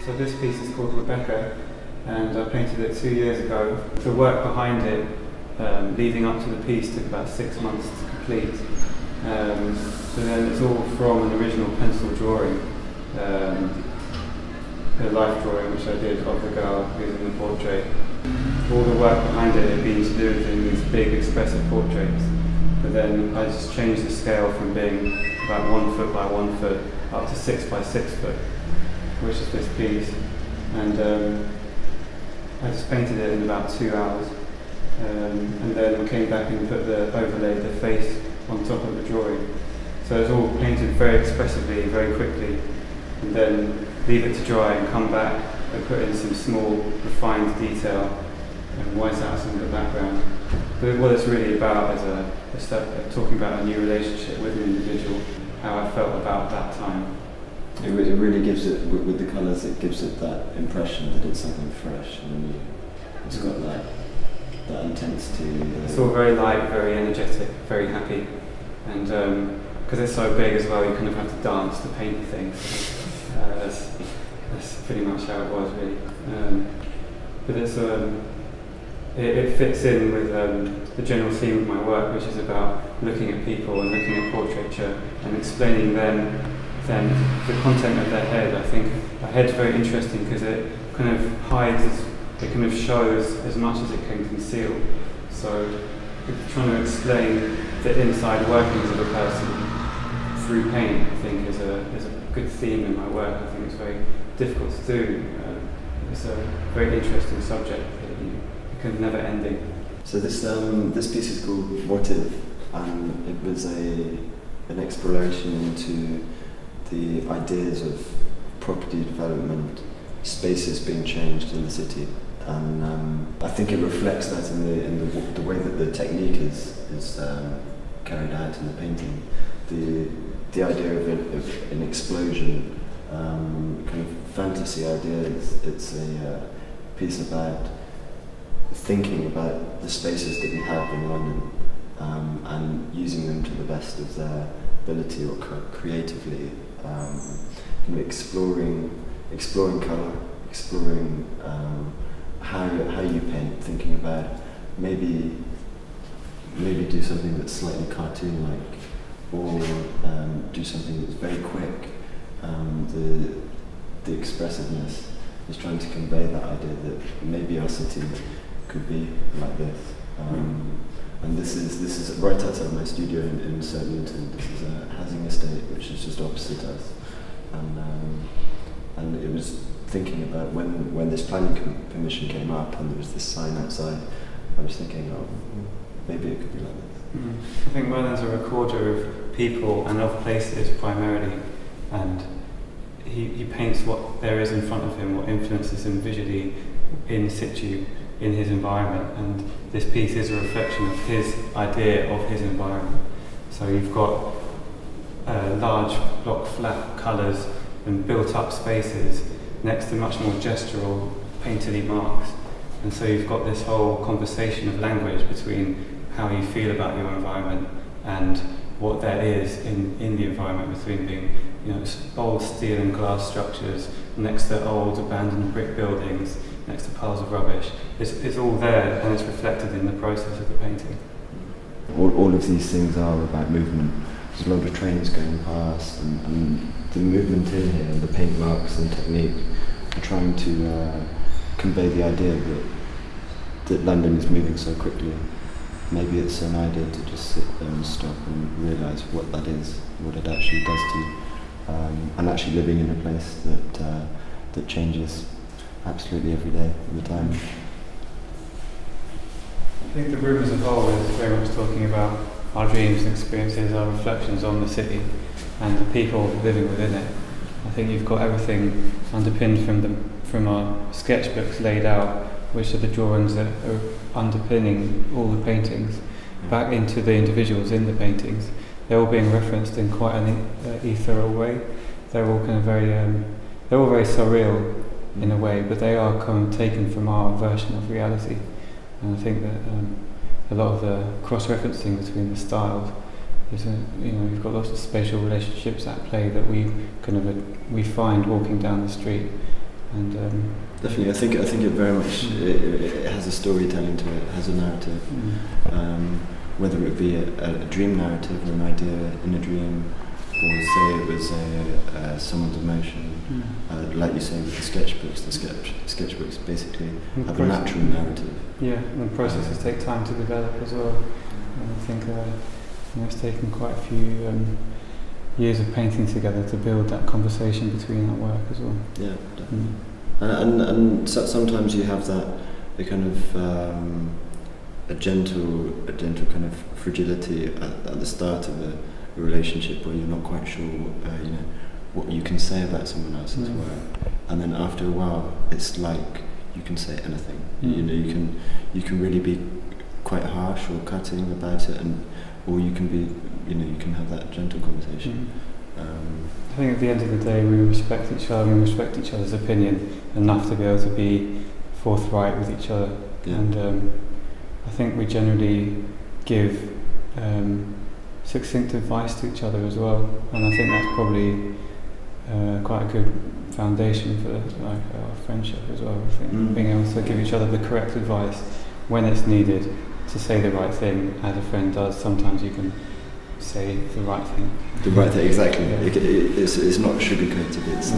So this piece is called Rebecca, and I painted it 2 years ago. The work behind it, leading up to the piece, took about 6 months to complete. So then it's all from an original pencil drawing, a life drawing which I did of the girl who's in the portrait. All the work behind it had been to do with doing these big expressive portraits, but then I just changed the scale from being about 1 foot by 1 foot up to 6 by 6 foot, which is this piece, and I just painted it in about 2 hours, and then I came back and overlaid the face on top of the drawing. So it's all painted very expressively, very quickly, and then leave it to dry and come back and put in some small refined detail and white out some of the background. But what it's really about is talking about a new relationship with an individual, how I felt about that time. It really gives it, with the colours, it gives it that impression that it's something fresh and new. It's got that intensity. It's all very light, very energetic, very happy, and because it's so big as well, you kind of have to dance to paint the thing. That's pretty much how it was, really. But it fits in with the general theme of my work, which is about looking at people and looking at portraiture and explaining then the content of their head. I think a head's very interesting because it kind of hides, it kind of shows as much as it can conceal. So trying to explain the inside workings of a person through paint, I think, is a good theme in my work. I think it's very difficult to do. It's a very interesting subject that you kind of never ending. So this piece is called Motiv, and it was an exploration into the ideas of property development, spaces being changed in the city, and I think it reflects that in the way that the technique is carried out in the painting. The idea of an explosion, kind of fantasy idea. It's a piece about thinking about the spaces that we have in London, and using them to the best of their ability, or creatively, exploring colour, exploring how you paint, thinking about maybe do something that's slightly cartoon-like, or do something that's very quick. The expressiveness is trying to convey that idea that maybe our city could be like this. And this is right outside my studio in St Newton. This is a housing estate which is just opposite us, and it was thinking about when this planning permission came up and there was this sign outside, I was thinking, oh, maybe it could be like this. I think Merlin's a recorder of people and of places primarily, and he paints what there is in front of him, what influences him visually in situ, in his environment, and this piece is a reflection of his idea of his environment. So you've got large block flat colours and built up spaces next to much more gestural painterly marks, and so you've got this whole conversation of language between how you feel about your environment and what there is in the environment, between being, you know, old steel and glass structures next to old abandoned brick buildings, next to piles of rubbish. It's all there, and it's reflected in the process of the painting. All of these things are about movement. There's a lot of trains going past, and the movement in here, and the paint marks and technique trying to convey the idea that London is moving so quickly. Maybe it's an idea to just sit there and stop and realise what that is, what it actually does to you, and actually living in a place that changes absolutely every day, all the time. I think the room as a whole is very much talking about our dreams and experiences, our reflections on the city and the people living within it. I think you've got everything underpinned from our sketchbooks laid out, which are the drawings that are underpinning all the paintings, back into the individuals in the paintings. They're all being referenced in quite an ethereal way. They're all kind of they're all very surreal in a way, but they are kind of taken from our version of reality. And I think that a lot of the cross-referencing between the styles is, you've got lots of spatial relationships at play that we find walking down the street. And definitely, I think it very much it has a storytelling to it, it has a narrative. Whether it be a dream narrative or an idea in a dream, or say it was someone's emotion, like you say with the sketchbooks. The sketchbooks basically have a natural narrative. Yeah, and processes take time to develop as well. And I think it's taken quite a few years of painting together to build that conversation between our work as well. Yeah, definitely. And so sometimes you have the kind of a gentle kind of fragility at the start of a relationship where you're not quite sure what you can say about someone else's work, and then after a while it's like you can say anything. You can really be quite harsh or cutting about it, or you can be you can have that gentle conversation. I think at the end of the day we respect each other, we respect each other's opinion enough to be able to be forthright with each other. Yeah. And I think we generally give succinct advice to each other as well, and I think that's probably quite a good foundation for our friendship as well. I think being able to give each other the correct advice when it's needed to say the right thing, as a friend does. Sometimes you can say the right thing. The right thing, exactly. Yeah. It's not sugar-coated. It's